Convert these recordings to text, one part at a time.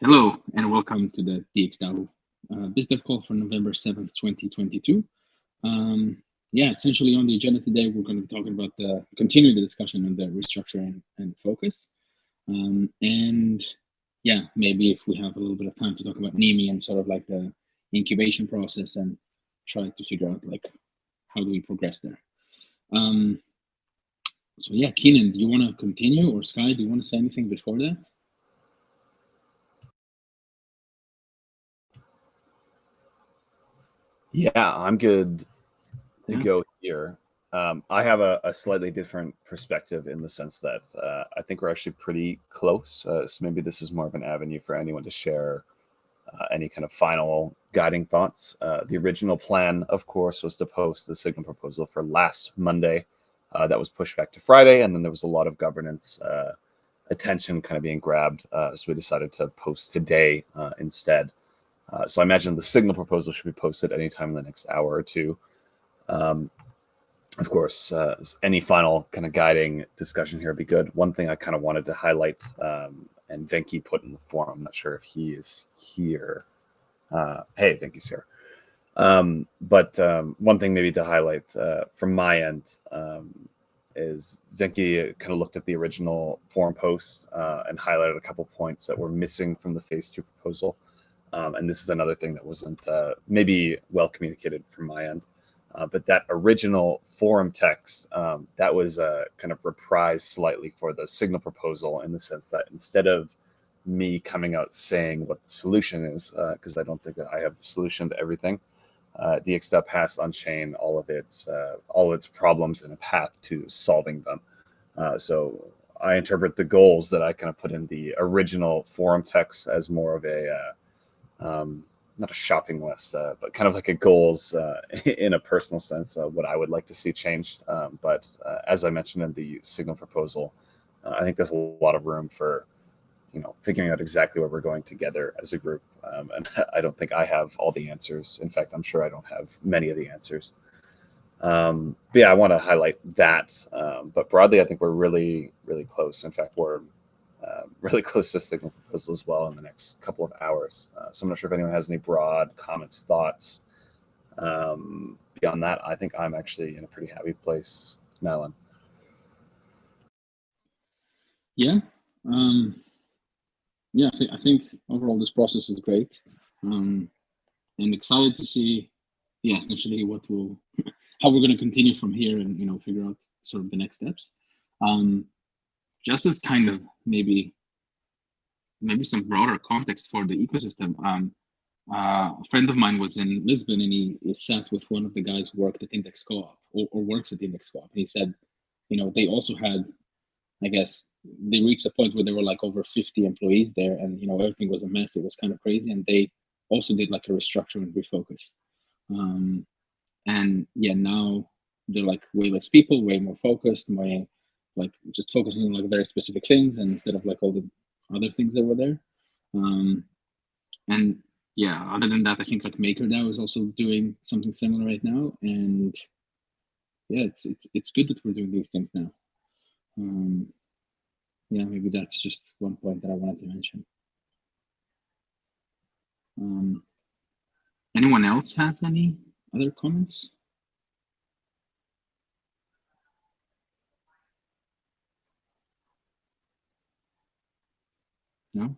Hello and welcome to the DXW BizDev call for November 7th, 2022. Essentially on the agenda today, we're going to be talking about continuing the discussion on the restructuring and focus. Maybe if we have a little bit of time to talk about NEMI and sort of like the incubation process and try to figure out like how do we progress there. Keenan, do you want to continue, or Sky, do you want to say anything before that? Yeah, I'm good to go here. I have a slightly different perspective in the sense that I think we're actually pretty close. So maybe this is more of an avenue for anyone to share any kind of final guiding thoughts. The original plan, of course, was to post the Signal proposal for last Monday. That was pushed back to Friday, and then there was a lot of governance attention kind of being grabbed. So we decided to post today instead. So I imagine the Signal proposal should be posted anytime in the next hour or two. Of course, any final kind of guiding discussion here would be good. One thing I kind of wanted to highlight, and Venki put in the forum, I'm not sure if he is here. Hey, Venki's here. But one thing maybe to highlight from my end is Venki kind of looked at the original forum post and highlighted a couple points that were missing from the phase 2 proposal. And this is another thing that wasn't maybe well communicated from my end. But that original forum text, that was kind of reprised slightly for the Signal proposal, in the sense that instead of me coming out saying what the solution is, because I don't think that I have the solution to everything, DXW has on chain all of its problems and a path to solving them. So I interpret the goals that I kind of put in the original forum text as more of a not a shopping list, but kind of like a goals in a personal sense of what I would like to see changed. But as I mentioned in the Signal proposal, I think there's a lot of room for, figuring out exactly where we're going together as a group. And I don't think I have all the answers. In fact, I'm sure I don't have many of the answers. But yeah, I want to highlight that. But broadly, I think we're really, really close. In fact, we're really close to Signal proposal as well in the next couple of hours. So I'm not sure if anyone has any broad comments, thoughts. Beyond that, I think I'm actually in a pretty happy place, Madeline. Yeah. I think overall this process is great, and excited to see, essentially how we're going to continue from here, and figure out sort of the next steps. Just as kind of maybe some broader context for the ecosystem. A friend of mine was in Lisbon, and he sat with one of the guys who worked at Index Co-op or works at Index Co-op. And he said, they also had, I guess, they reached a point where there were like over 50 employees there, and everything was a mess. It was kind of crazy, and they also did like a restructuring and refocus. Now they're like way less people, way more focused, way like just focusing on like very specific things, and instead of like all the other things that were there. Other than that, I think like MakerDAO is also doing something similar right now, and it's good that we're doing these things now. Maybe that's just one point that I wanted to mention. Anyone else has any other comments? No?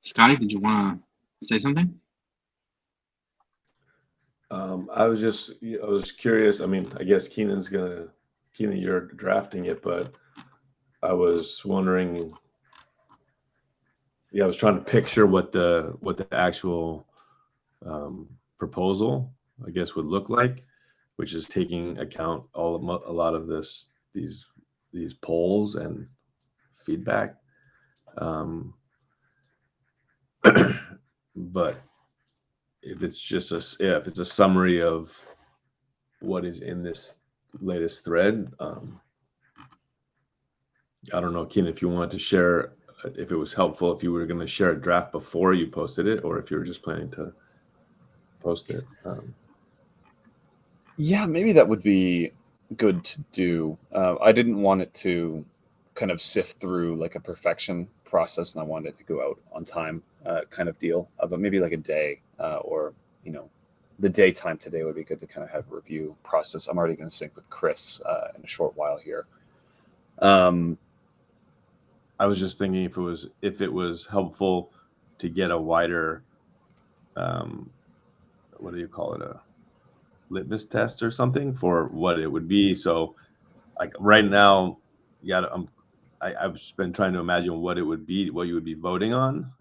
Sky, did you want to say something? I was curious. I mean, I guess Keenan, you're drafting it, but I was wondering. Yeah, I was trying to picture what the actual proposal, I guess, would look like, which is taking account a lot of these polls and feedback. But if it's a summary of what is in this latest thread, I don't know, Keenan, if you wanted to share, if it was helpful, if you were going to share a draft before you posted it, or if you were just planning to post it. Yeah, maybe that would be good to do. I didn't want it to kind of sift through like a perfection process, and I wanted it to go out on time, kind of deal. But maybe like a day, or the daytime today would be good to kind of have a review process. I'm already going to sync with Chris in a short while here. I was just thinking if it was helpful to get a wider, what do you call it, a litmus test or something for what it would be. So, like right now, I've just been trying to imagine what it would be, what you would be voting on,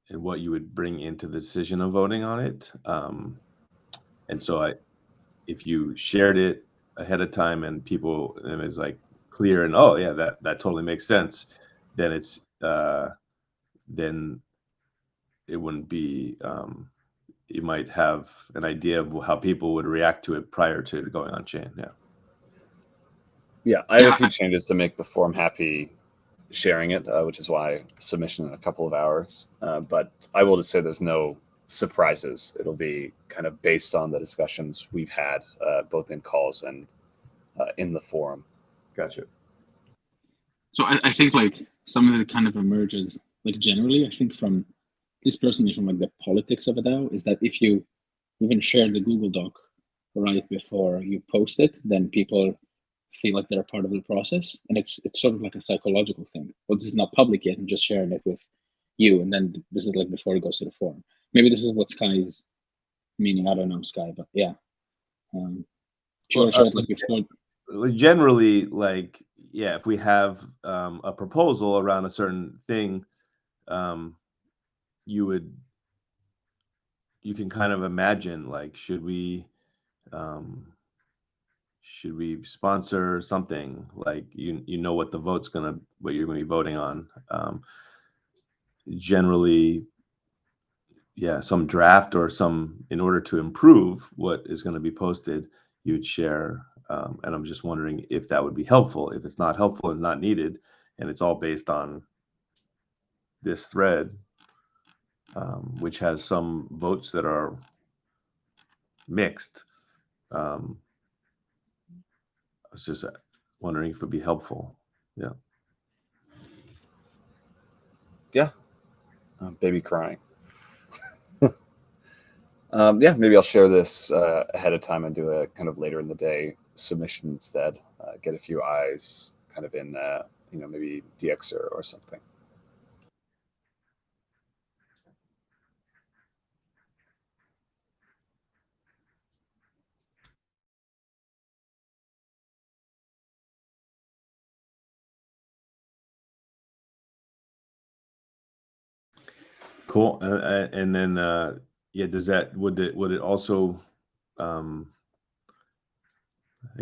and what you would bring into the decision of voting on it. And so, if you shared it ahead of time and it's like clear and oh yeah, that totally makes sense, then then it wouldn't be. You might have an idea of how people would react to it prior to going on chain. Yeah, I have a few changes to make before I'm happy sharing it, which is why submission in a couple of hours. But I will just say there's no surprises. It'll be kind of based on the discussions we've had, both in calls and in the forum. Gotcha. So I think like something that kind of emerges, like generally, I think from this personally from like the politics of a DAO is that if you even share the Google Doc right before you post it, then people feel like they're a part of the process, and it's sort of like a psychological thing. Well, this is not public yet. I'm just sharing it with you, and then this is like before it goes to the forum. Maybe this is what Sky's meaning. I don't know, Sky, but yeah. Like before. Generally, like yeah, if we have a proposal around a certain thing, you can kind of imagine like should we sponsor something, like what the vote's what you're gonna be voting on. Generally, yeah, some draft or some in order to improve what is going to be posted, you'd share. And I'm just wondering if that would be helpful. If it's not helpful and not needed, and it's all based on this thread, which has some votes that are mixed. I was just wondering if it would be helpful. Yeah. Yeah. Baby crying. Yeah, maybe I'll share this ahead of time and do a kind of later in the day submission instead. Get a few eyes kind of in, maybe DX or something. Cool. And then, yeah, would it also, I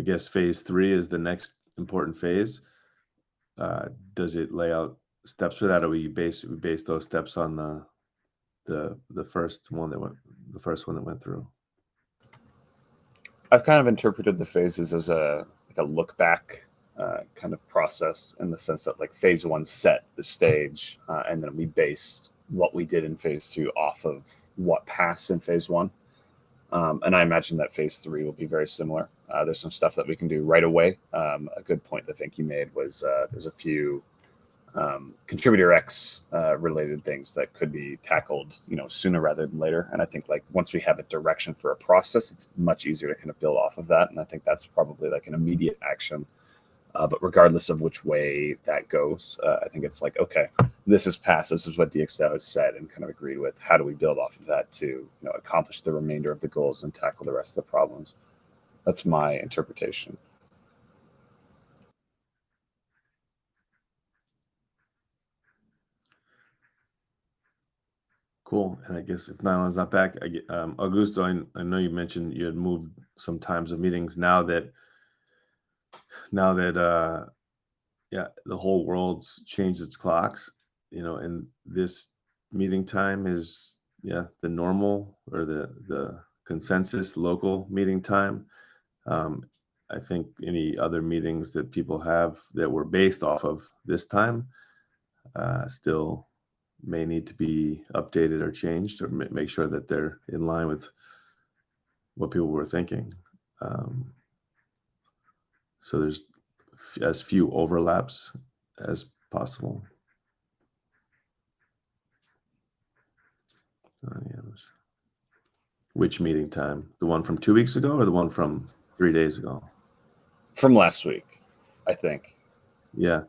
guess phase 3 is the next important phase. Does it lay out steps for that, or we base those steps on the first one that went through? I've kind of interpreted the phases as a look back kind of process, in the sense that like phase 1 set the stage, and then we based what we did in phase 2 off of what passed in phase 1. And I imagine that phase 3 will be very similar. There's some stuff that we can do right away. A good point that I think you made was there's a few contributor X related things that could be tackled, sooner rather than later. And I think like once we have a direction for a process, it's much easier to kind of build off of that. And I think that's probably like an immediate action. But regardless of which way that goes, I think it's like, okay, this is passed. This is what DXDAO has said and kind of agreed with. How do we build off of that to accomplish the remainder of the goals and tackle the rest of the problems? That's my interpretation. Cool. And I guess if Nylan's not back, Augusto, I know you mentioned you had moved some times of meetings. Now that yeah, the whole world's changed its clocks, and this meeting time is the normal or the consensus local meeting time. I think any other meetings that people have that were based off of this time still may need to be updated or changed, or make sure that they're in line with what people were thinking. So there's as few overlaps as possible. Which meeting time? The one from 2 weeks ago or the one from 3 days ago? From last week, I think. Yeah.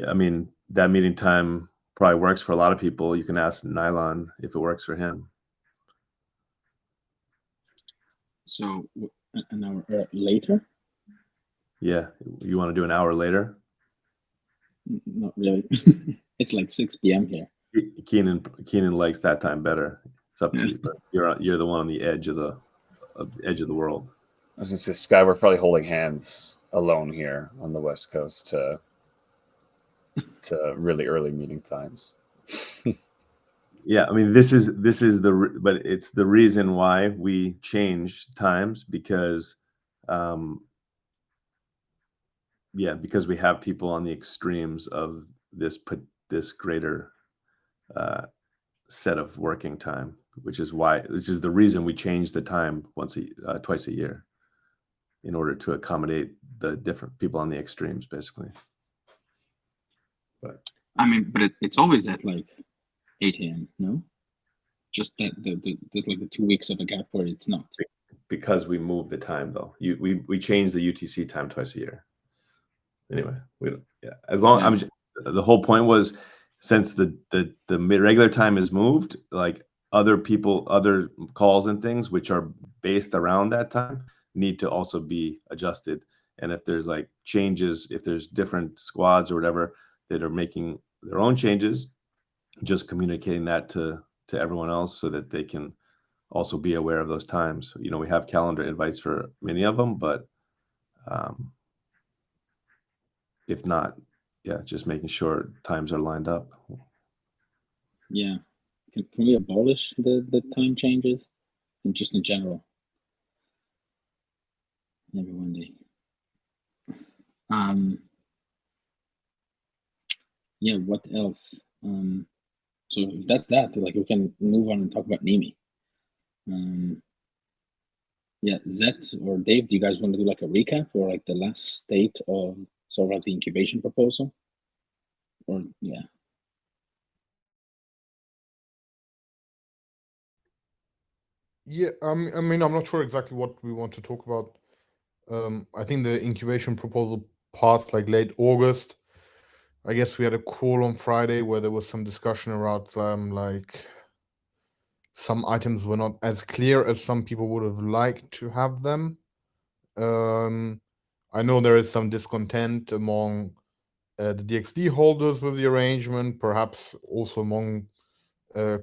I mean, that meeting time probably works for a lot of people. You can ask Nylon if it works for him. So an hour later? Yeah, you want to do an hour later? Not really. It's like 6 p.m. here. Keenan likes that time better. It's up to Yeah. you, but you're the one on the edge of the world. I was gonna say, Sky, we're probably holding hands alone here on the West Coast to really early meeting times. Yeah, I mean, this is but it's the reason why we change times because, because we have people on the extremes of this greater set of working time, which is the reason we change the time twice a year, in order to accommodate the different people on the extremes, basically. But I mean, but it's always at like 8 a.m. No, just that there's like the 2 weeks of a gap where it's not. Because we move the time, though, we change the UTC time twice a year. Anyway, as long the whole point was, since the regular time is moved, like other calls and things which are based around that time need to also be adjusted. And if there's like changes, if there's different squads or whatever that are making their own changes, just communicating that to everyone else so that they can also be aware of those times. We have calendar invites for many of them, but if not, just making sure times are lined up. Yeah. Can we abolish the time changes and just in general? Maybe one day. Yeah, what else? So if that's that, like we can move on and talk about Nimi. Yeah, Zet or Dave, do you guys want to do like a recap or like the last state of sort of like the incubation proposal? Or yeah. Yeah, I mean, I'm not sure exactly what we want to talk about. I think the incubation proposal passed like late August. I guess we had a call on Friday where there was some discussion around like some items were not as clear as some people would have liked to have them. I know there is some discontent among the DXD holders with the arrangement, perhaps also among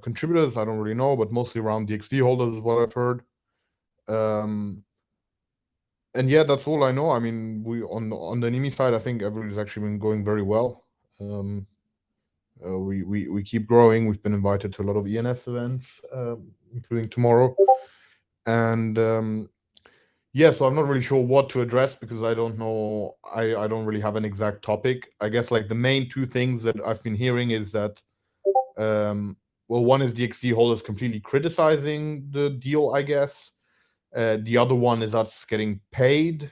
contributors. I don't really know, but mostly around DXD holders is what I've heard. And yeah, that's all I know. I mean, we on the Nimi side, I think everything's actually been going very well. We keep growing. We've been invited to a lot of ENS events, including tomorrow. And so I'm not really sure what to address because I don't know. I don't really have an exact topic. I guess like the main two things that I've been hearing is that, one is DXD holders completely criticizing the deal, I guess. The other one is us getting paid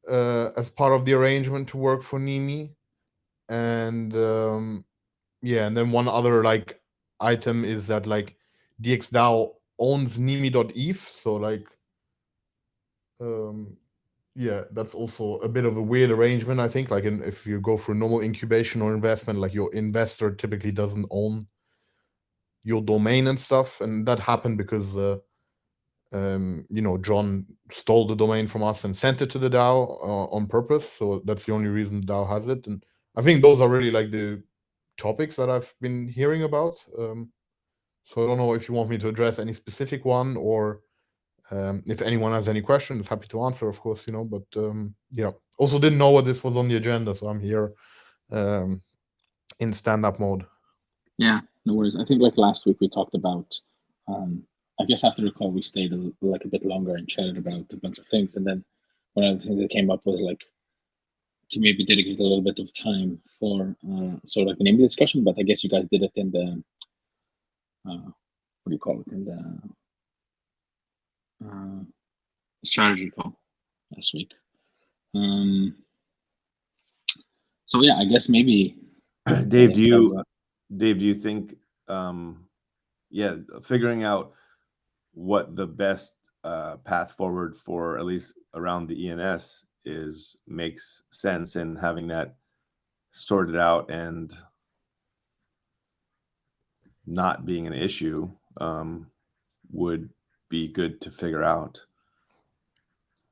as part of the arrangement to work for Nimi. And and then one other like item is that like DXDAO owns Nimi.eth, so like that's also a bit of a weird arrangement, I think. Like if you go through normal incubation or investment, like your investor typically doesn't own your domain and stuff, and that happened because John stole the domain from us and sent it to the DAO on purpose. So that's the only reason the DAO has it. And I think those are really like the topics that I've been hearing about. So I don't know if you want me to address any specific one or if anyone has any questions, happy to answer, of course, but also didn't know what this was on the agenda. So I'm here in stand-up mode. Yeah, no worries. I think like last week we talked about, I guess after the call we stayed like a bit longer and chatted about a bunch of things. And then one of the things that came up was like to maybe dedicate a little bit of time for sort of like the name of the discussion, but I guess you guys did it in the, what do you call it, in the strategy call last week. So yeah, I guess maybe Dave, do you think figuring out what the best path forward for at least around the ENS makes sense, and having that sorted out and not being an issue would be good to figure out?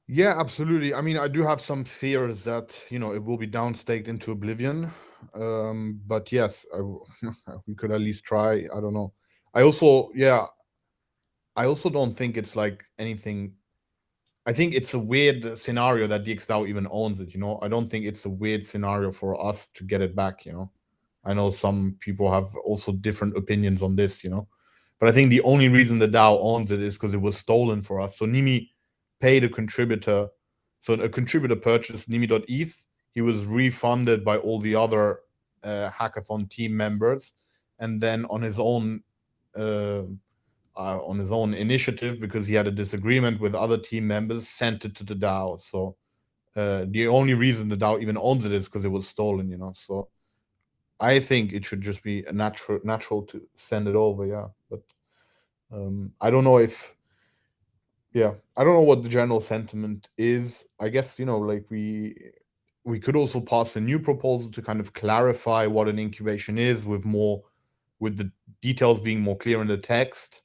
Yeah, absolutely. I mean, I do have some fears that, it will be downstaked into oblivion. But yes, we could at least try. I don't know. I also don't think it's like anything. I think it's a weird scenario that DXDAO even owns it, I don't think it's a weird scenario for us to get it back, I know some people have also different opinions on this, but I think the only reason the DAO owns it is because it was stolen for us. So Nimi paid a contributor. So a contributor purchased Nimi.eth. He was refunded by all the other hackathon team members. And then on his own initiative, because he had a disagreement with other team members, sent it to the DAO. So the only reason the DAO even owns it is because it was stolen, So I think it should just be a natural to send it over, yeah. But I don't know I don't know what the general sentiment is. I guess, like we could also pass a new proposal to kind of clarify what an incubation is, with the details being more clear in the text.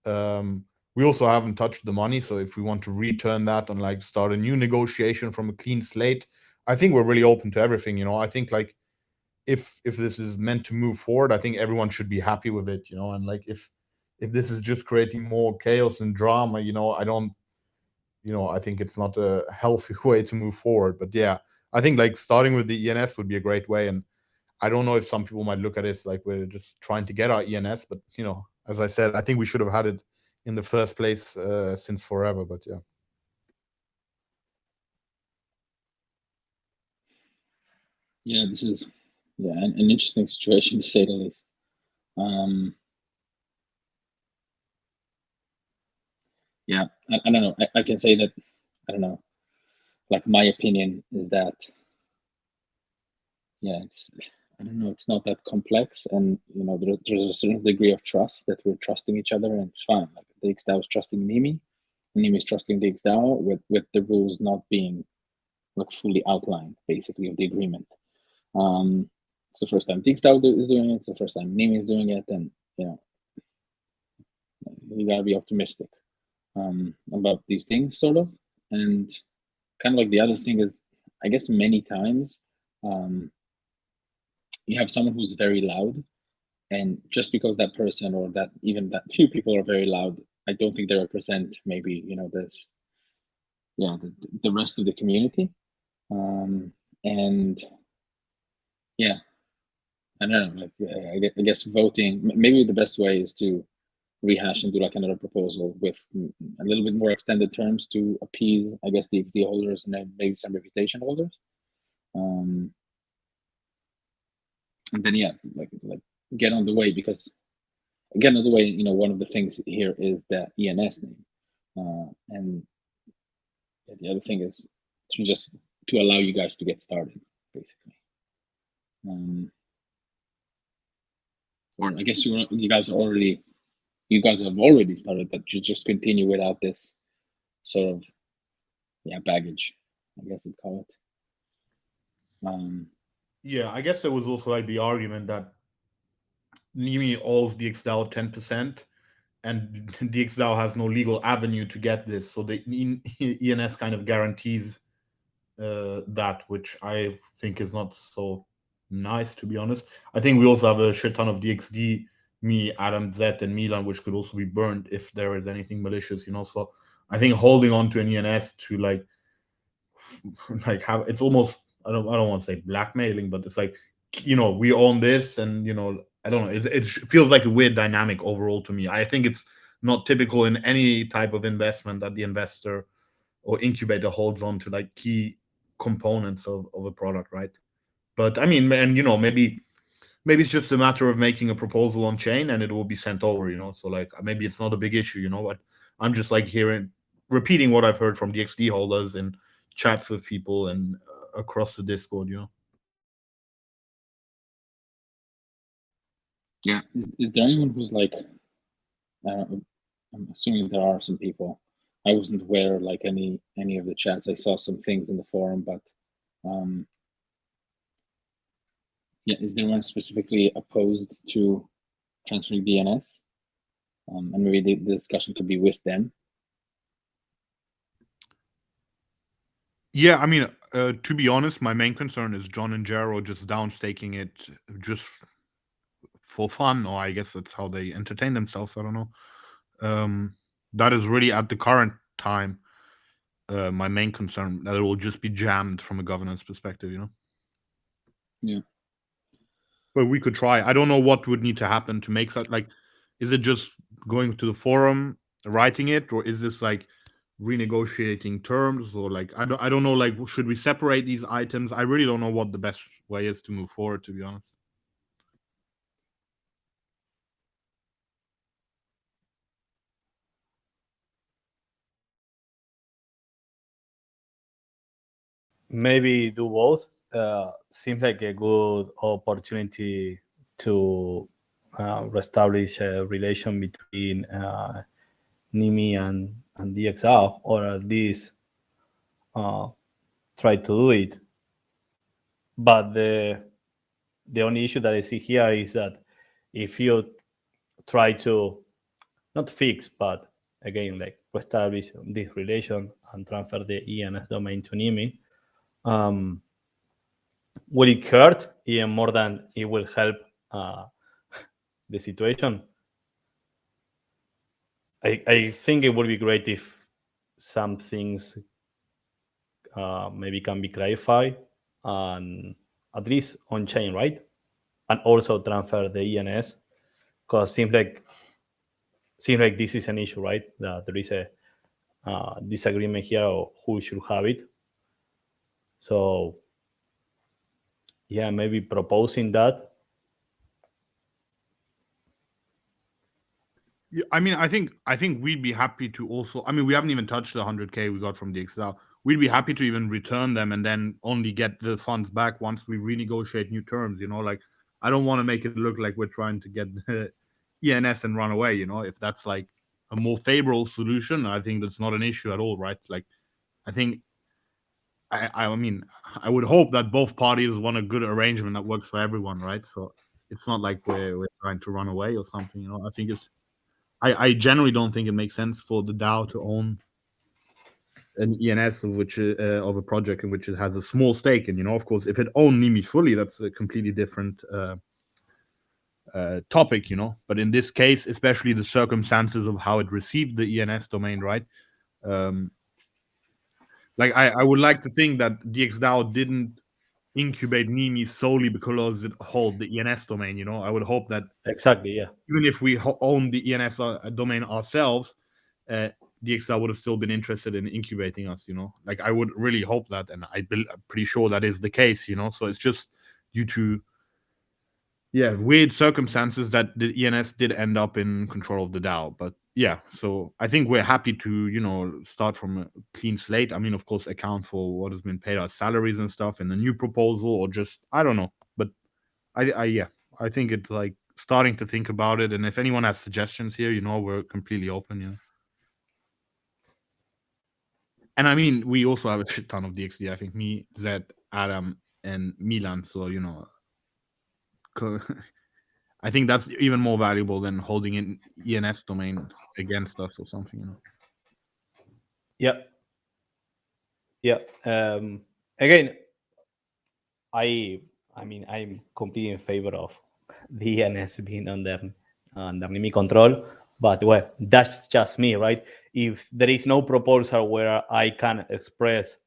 We also haven't touched the money, so if we want to return that and like start a new negotiation from a clean slate, I think we're really open to everything. I think like if this is meant to move forward, I think everyone should be happy with it. And like if this is just creating more chaos and drama, I don't. I think it's not a healthy way to move forward. But yeah, I think like starting with the ENS would be a great way. And I don't know if some people might look at it like we're just trying to get our ENS, but as I said, I think we should have had it in the first place since forever. But yeah. Yeah, this is an interesting situation, to say the least. Yeah, I don't know. I can say that, I don't know, like my opinion is that, yeah, I don't know, it's not that complex, and there's a certain degree of trust that we're trusting each other, and it's fine. Like DXDAO is trusting Nimi, and Nimi is trusting DXDAO with the rules not being like fully outlined, basically, of the agreement. It's the first time DXDAO is doing it. It's the first time Nimi is doing it, and you gotta be optimistic about these things, sort of. And kind of like the other thing is, I guess many times you have someone who's very loud, and just because that person or that even that few people are very loud, I don't think they represent maybe this the rest of the community. And yeah, I don't know, like I guess voting, maybe the best way is to rehash and do like another proposal with a little bit more extended terms to appease, I guess, the holders and then maybe some reputation holders. And then like get on the way, because get on the way, one of the things here is the ENS name. And the other thing is to allow you guys to get started, basically. Or I guess you guys have already started, but you just continue without this sort of baggage, I guess you'd call it. Yeah, I guess there was also like the argument that Nimi owes DXDAO 10%, and DXDAO has no legal avenue to get this. So the ENS kind of guarantees that, which I think is not so nice, to be honest. I think we also have a shit ton of DXD, me, Adam, Zet, and Milan, which could also be burned if there is anything malicious, So I think holding on to an ENS to like have, it's almost, I don't want to say blackmailing, but it's like, we own this, and I don't know, it feels like a weird dynamic overall to me. I think it's not typical in any type of investment that the investor or incubator holds on to like key components of a product, right? But I mean, and maybe it's just a matter of making a proposal on chain and it will be sent over, So like maybe it's not a big issue, But I'm just like repeating what I've heard from DXD holders and chats with people and across the Discord, Yeah. Is there anyone who's like, I'm assuming there are some people. I wasn't aware like any of the chats. I saw some things in the forum, but yeah, is there anyone specifically opposed to transferring DNS? And maybe the discussion could be with them. Yeah, I mean, to be honest, my main concern is John and Jero just downstaking it just for fun, or I guess that's how they entertain themselves. I don't know. That is really at the current time my main concern, that it will just be jammed from a governance perspective, you know. Yeah. But we could try. I don't know what would need to happen to make that. Like, is it just going to the forum, writing it, or is this like renegotiating terms, or like I don't know. Like, should we separate these items? I really don't know what the best way is to move forward, to be honest. Maybe do both. Seems like a good opportunity to reestablish a relation between NIMI and DXL, or at least try to do it. But the only issue that I see here is that if you try to not fix, but again, like establish this relation and transfer the ENS domain to NIMI, will it hurt even more than it will help the situation? I think it would be great if some things maybe can be clarified and at least on chain, right? And also transfer the ENS, because seems like this is an issue, right? That there is a disagreement here of who should have it. So yeah, maybe proposing that. Yeah, I mean, I think we'd be happy to also. I mean, we haven't even touched the 100K we got from DXL. We'd be happy to even return them and then only get the funds back once we renegotiate new terms. You know, like I don't want to make it look like we're trying to get the ENS and run away. You know, if that's like a more favorable solution, I think that's not an issue at all, right? Like, I think. I mean, I would hope that both parties want a good arrangement that works for everyone, right? So it's not like we're trying to run away or something. You know, I think it's. I generally don't think it makes sense for the DAO to own an ENS of which of a project in which it has a small stake. And you know, of course, if it owned NIMI fully, that's a completely different topic. You know, but in this case, especially the circumstances of how it received the ENS domain, right? Like I would like to think that DXDAO didn't incubate NIMI solely because it hold the ENS domain. You know, I would hope that Exactly, yeah. even if we own the ENS domain ourselves, DXL would have still been interested in incubating us, you know. Like I would really hope that, and I'm pretty sure that is the case, you know. So it's just due to weird circumstances that the ENS did end up in control of the DAO. But yeah, so I think we're happy to, you know, start from a clean slate. I mean, of course, account for what has been paid as salaries and stuff in the new proposal, or just I don't know. But I think it's like starting to think about it, and if anyone has suggestions here, you know, we're completely open, you know. And I mean, we also have a shit ton of DXD. I think me, Zed, Adam, and Milan. So you know, I think that's even more valuable than holding an ENS domain against us or something, you know. Yeah. Again, I mean, I'm completely in favor of the ENS being under NIMI control, but well, that's just me, right? If there is no proposal where I can express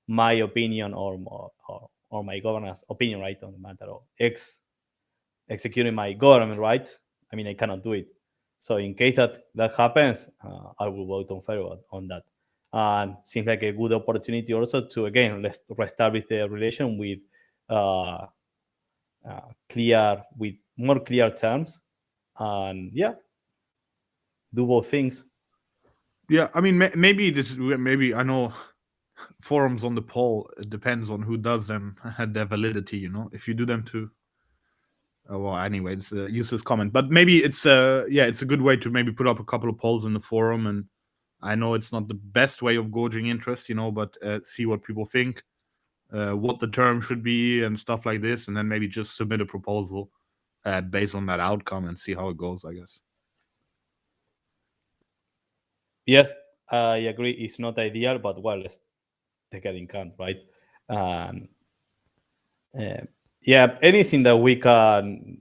my opinion or my governance opinion, right, on the matter of executing my government rights, I mean, I cannot do it. So in case that happens, I will vote on favor on that. And seems like a good opportunity also to, again, let's reestablish the relation with more clear terms, and do both things. Yeah, I mean, maybe I know forums on the poll, it depends on who does them and their validity, you know. If you do them to well, anyway, it's a useless comment, but maybe it's it's a good way to maybe put up a couple of polls in the forum. And I know it's not the best way of gauging interest, but see what people think, what the term should be and stuff like this, and then maybe just submit a proposal based on that outcome and see how it goes, I guess. Yes, I agree. It's not ideal, but well, let's take it in account, right? Anything that we can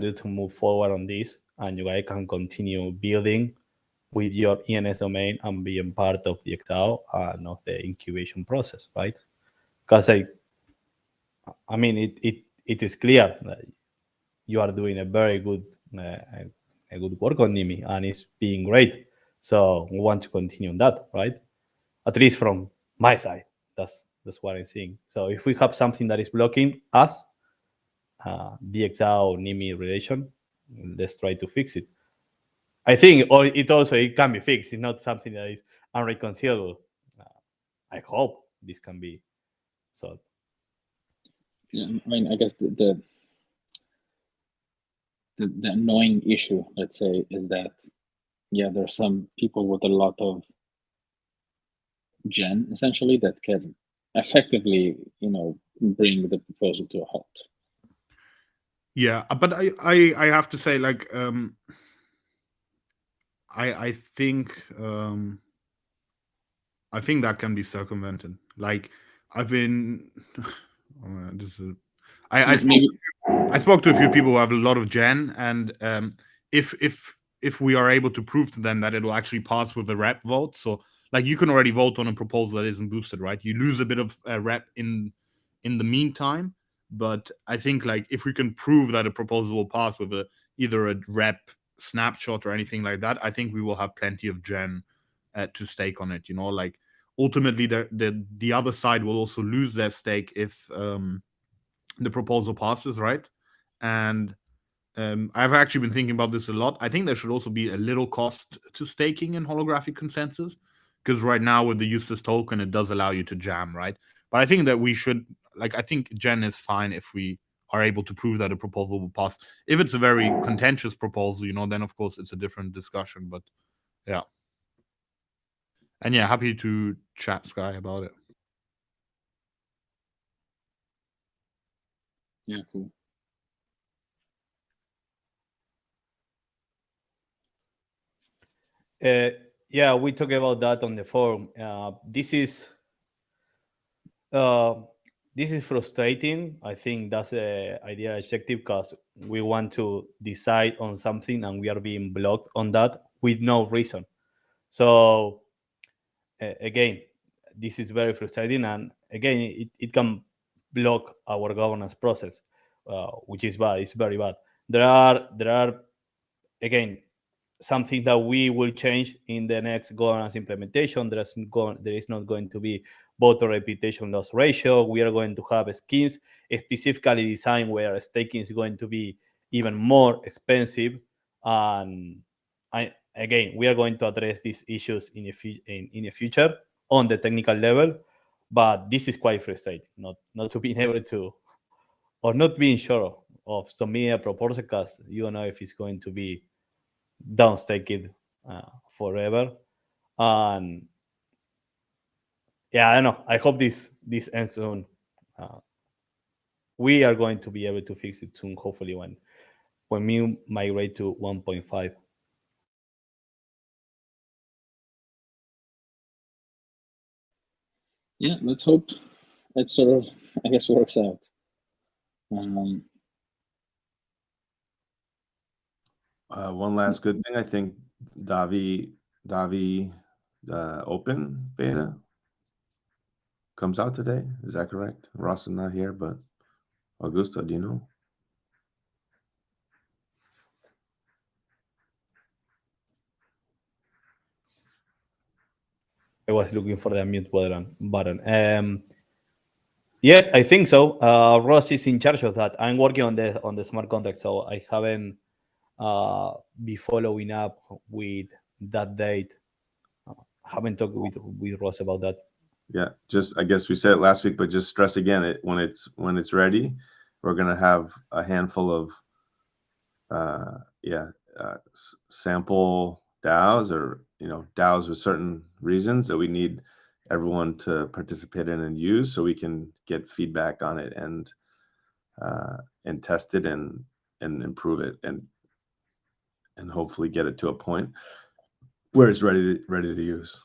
do to move forward on this, and you guys can continue building with your ENS domain and being part of the DXO and of the incubation process, right? Because I mean, it is clear that you are doing a very good a good work on NIMI, and it's being great. So we want to continue on that, right? At least from my side, that's what I'm seeing. So if we have something that is blocking us, DXO NIMI relation, let's try to fix it. I think, or it can be fixed. It's not something that is unreconcilable. I hope this can be solved. Yeah, I mean, I guess the annoying issue, let's say, is that there's some people with a lot of gen essentially that can effectively, bring the proposal to a halt. Yeah, but I have to say, like, I think that can be circumvented. Like, I've been I spoke to a few people who have a lot of gen, and if we are able to prove to them that it will actually pass with a rep vote, so like you can already vote on a proposal that isn't boosted, right? You lose a bit of rep in the meantime, but I think like if we can prove that a proposal will pass with either a rep snapshot or anything like that, I think we will have plenty of gen to stake on it. Like ultimately the other side will also lose their stake if the proposal passes, right? And I've actually been thinking about this a lot. I think there should also be a little cost to staking in holographic consensus, because right now with the useless token, it does allow you to jam, right? But I think that we should, like, I think gen is fine if we are able to prove that a proposal will pass. If it's a very contentious proposal, then of course it's a different discussion. But yeah. And yeah, happy to chat, Sky, about it. Yeah, cool. Yeah, we talked about that on the forum. This is frustrating. I think that's the ideal objective, because we want to decide on something and we are being blocked on that with no reason. So again, this is very frustrating, and again, it can block our governance process, which is bad. It's very bad. There are again something that we will change in the next governance implementation. There is not going to be voter reputation loss ratio. We are going to have schemes specifically designed where staking is going to be even more expensive. And again, we are going to address these issues in the future on the technical level. But this is quite frustrating, not to be able to, or not being sure of submitting a proposal, because you don't know if it's going to be downstaked forever. And yeah, I don't know. I hope this ends soon. We are going to be able to fix it soon, hopefully when we migrate to 1.5. Yeah, let's hope it sort of, I guess, works out. One last good thing, I think Davi open beta comes out today. Is that correct? Ross is not here, but Augusto, do you know? I was looking for the unmute button. Yes, I think so. Ross is in charge of that. I'm working on the smart contract, so I haven't be following up with that date. Haven't talked with Ross about that. Yeah, just I guess we said it last week, but just stress again, when it's ready, we're going to have a handful of sample DAOs, or DAOs with certain reasons that we need everyone to participate in and use, so we can get feedback on it and test it and improve it and hopefully get it to a point where it's ready to use.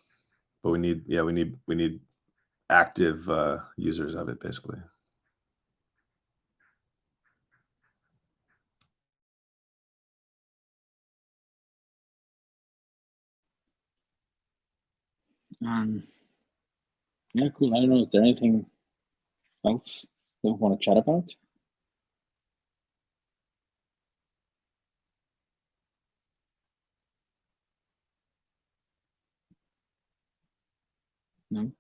But we need active users of it, basically. Yeah, cool. I don't know. Is there anything else that we want to chat about? No.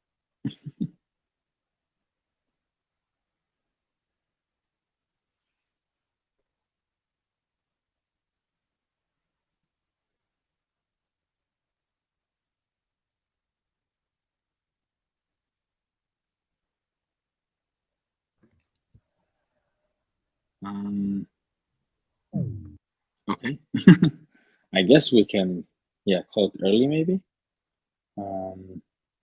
Okay. I guess we can, call it early maybe.